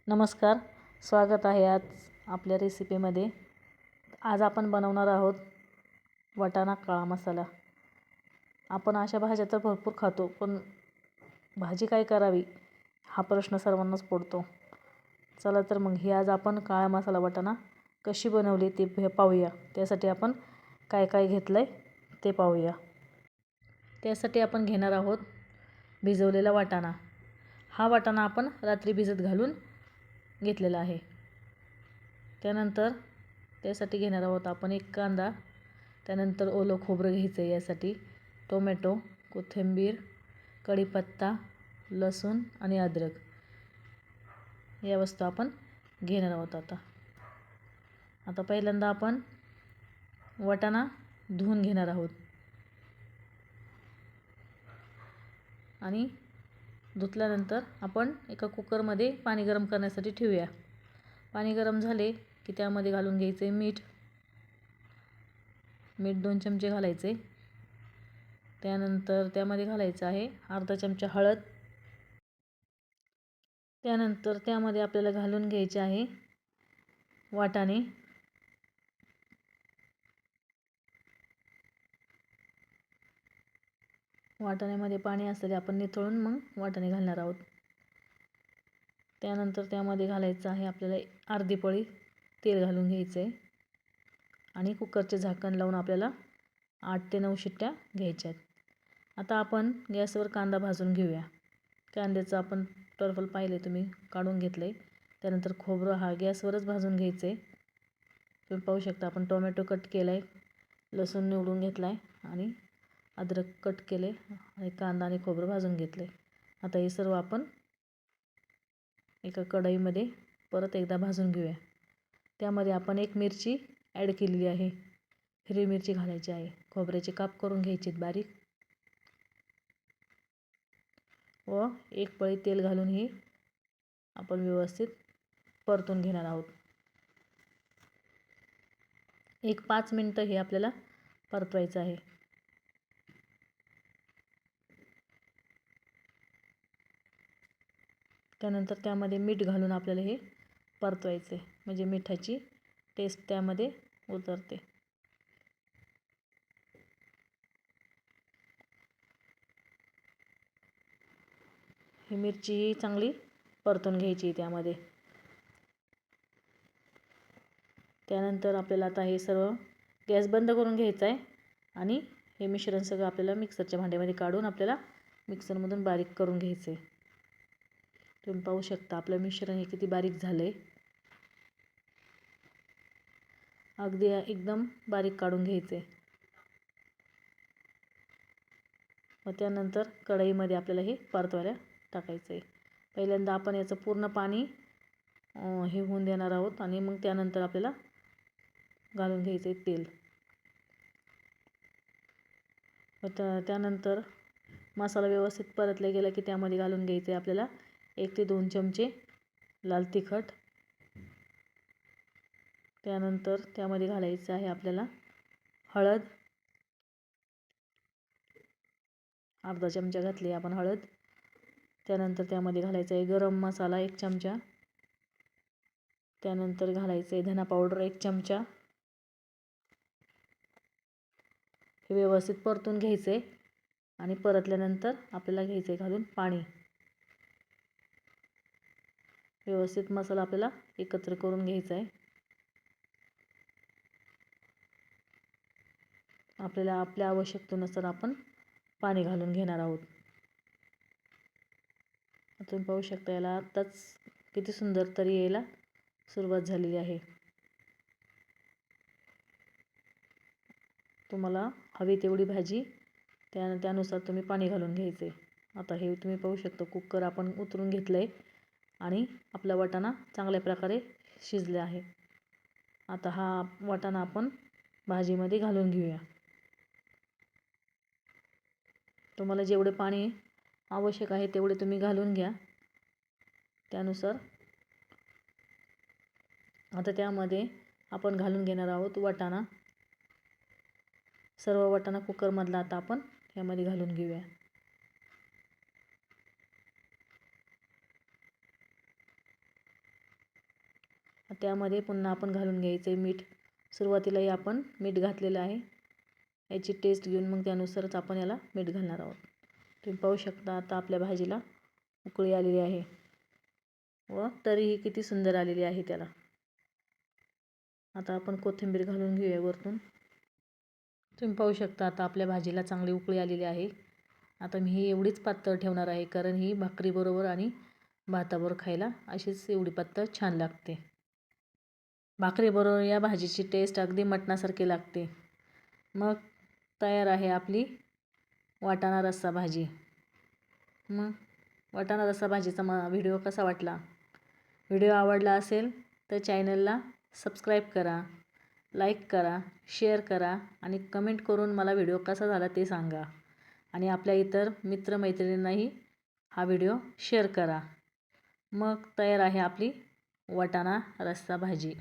नमस्कार, स्वागत आहे आज आपल्या रेसिपीमध्ये। आज आपण बनवणार आहोत वाटाणा काळा मसाला। आपण अशा भाज्या तर भरपूर खातो, पण भाजी काय करावी हा प्रश्न सर्वांनाच पडतो। चला तर मग ही आज आपण काळा मसाला वाटाणा कशी बनवली ते पाहूया। त्यासाठी आपण काय काय घेतलंय ते पाहूया। त्यासाठी आपण घेणार आहोत भिजवलेला वाटाणा। हा वाटाणा आपण रात्री भिजत घालून घेतलेला आहे। त्यानंतर त्यासाठी घेणार आहोत आपण एक कांदा, त्यानंतर ओलं खोबरं घ्यायचं आहे यासाठी, टोमॅटो, कोथिंबीर, कढीपत्ता, लसूण आणि अद्रक या वस्तू आपण घेणार आहोत। आता पहिल्यांदा आपण वाटाणा धुवून घेणार आहोत आणि धुतल्यानंतर आपण एका कुकरमध्ये पाणी गरम करण्यासाठी ठेवूया। पाणी गरम झाले की त्यामध्ये घालून घ्यायचे मीठ 2 चमचे घालायचे। त्यानंतर त्यामध्ये घालायचं आहे अर्धा चमचा हळद। त्यानंतर त्यामध्ये आपल्याला घालून घ्यायचे आहे वाटाणे। वाटाण्यामध्ये पाणी असलेले आपण निथळून मग वाटाणे घालणार आहोत। त्यानंतर त्यामध्ये घालायचं आहे आपल्याला अर्धी पळी तेल घालून घ्यायचं आहे आणि कुकरचे झाकण लावून आपल्याला 8 ते 9 शिट्ट्या घ्यायच्या आहेत। आता आपण गॅसवर कांदा भाजून घेऊया। कांद्याचं आपण टरफल पाहिले तुम्ही काढून घेतले। त्यानंतर खोबरं हा गॅसवरच भाजून घ्यायचं आहे। तुम्ही पाहू शकता आपण टोमॅटो कट केला आहे, लसूण निवडून घेतला आहे आणि अद्रक कट केले आणि कांदा आणि खोबरं भाजून घेतले। आता हे सर्व आपण एका कढईमध्ये परत एकदा भाजून घेऊया। त्यामध्ये आपण एक मिरची ॲड केलेली आहे, हिरवी मिरची घालायची आहे। खोबऱ्याचे काप करून घ्यायचे बारीक व एक पळी तेल घालून ही आपण व्यवस्थित परतून घेणार आहोत। एक 5 मिनिटं हे आपल्याला परतवायचं आहे। त्यानंतर त्यामध्ये मीठ घालून आपल्याला हे परतवायचे, म्हणजे मिठाची टेस्ट त्यामध्ये उतरते। ही मिरची चांगली परतून घ्यायची त्यामध्ये। त्यानंतर आपल्याला आता हे सर्व गॅस बंद करून घ्यायचा आहे आणि हे मिश्रण सगळं आपल्याला मिक्सरच्या भांड्यामध्ये काढून आपल्याला मिक्सरमधून बारीक करून घ्यायचं आहे। तुम्ही पाहू शकता आपलं मिश्रण हे किती बारीक झालंय, अगदी एकदम बारीक काढून घ्यायचे। व त्यानंतर कढईमध्ये आपल्याला हे परतवायला टाकायचं आहे। पहिल्यांदा आपण याचं पूर्ण पाणी हे होऊन देणार आहोत आणि मग त्यानंतर आपल्याला घालून घ्यायचे तेल। व त्यानंतर मसाला व्यवस्थित परतला गेला की त्यामध्ये घालून घ्यायचे आपल्याला 1 ते 2 चमचे लाल तिखट। त्यानंतर त्यामध्ये घालायचं आहे आपल्याला हळद, अर्धा चमचा घातली आपण हळद। त्यानंतर त्यामध्ये घालायचं आहे गरम मसाला 1 चमचा। त्यानंतर घालायचं आहे धना पावडर 1 चमचा। हे व्यवस्थित परतून घ्यायचं आहे आणि परतल्यानंतर आपल्याला घ्यायचं आहे घालून पाणी। व्यवस्थित मसाला आपल्याला एकत्र करून घ्यायचा आहे। आपल्याला आपल्या आवश्यकतेनुसार आपण पाणी घालून घेणार आहोत। तुम्ही पाहू शकता याला आत्ताच किती सुंदर तरी यायला सुरुवात झालेली आहे। तुम्हाला हवी तेवढी भाजी त्यानुसार तुम्ही पाणी घालून घ्यायचे। आता हे तुम्ही पाहू शकता कुकर आपण उतरून घेतलंय आणि आपला वाटाणा चांगल्या प्रकारे शिजला आहे। आता हा वाटाणा आपण भाजीमध्ये घालून घेऊया। तुम्हाला जेवढे पाणी आवश्यक आहे तेवढे तुम्ही घालून घ्या त्यानुसार। आता त्यामध्ये आपण घालून घेणार आहोत वाटाणा। सर्व वाटाणा कुकरमधला आता आपण यामध्ये घालून घेऊया। त्यामध्ये पुन्हा आपण घालून घ्यायचं आहे मीठ. सुरुवातीलाही आपण मीठ घातलेलं आहे. याची टेस्ट घेऊन मग त्यानुसारच आपण याला मीठ घालणार आहोत. तुम्ही पाहू शकता आता आपल्या भाजीला उकळी आलेली आहे व तरीही किती सुंदर आलेली आहे त्याला. आता आपण कोथिंबीर घालून घेऊया वरतून. तुम्ही पाहू शकता आता आपल्या भाजीला चांगली उकळी आलेली आहे. आता मी ही एवढीच पातळ ठेवणार आहे, कारण ही भाकरीबरोबर आणि भाताबरोबर खायला अशीच एवढी पातळ छान लागते. भाकरीबरोबर या भाजीची टेस्ट अगदी मटणासारखी लागते. मग तयार आहे आपली वाटाणा रस्सा भाजी. मग वाटाणा रस्सा भाजीचा व्हिडिओ कसा वाटला? व्हिडिओ आवडला असेल तर चॅनलला सबस्क्राईब करा, लाईक करा, शेअर करा आणि कमेंट करून मला व्हिडिओ कसा झाला ते सांगा. आणि आपल्या इतर मित्रमैत्रिणींनाही हा व्हिडिओ शेअर करा. मग तयार आहे आपली वाटाणा रस्सा भाजी.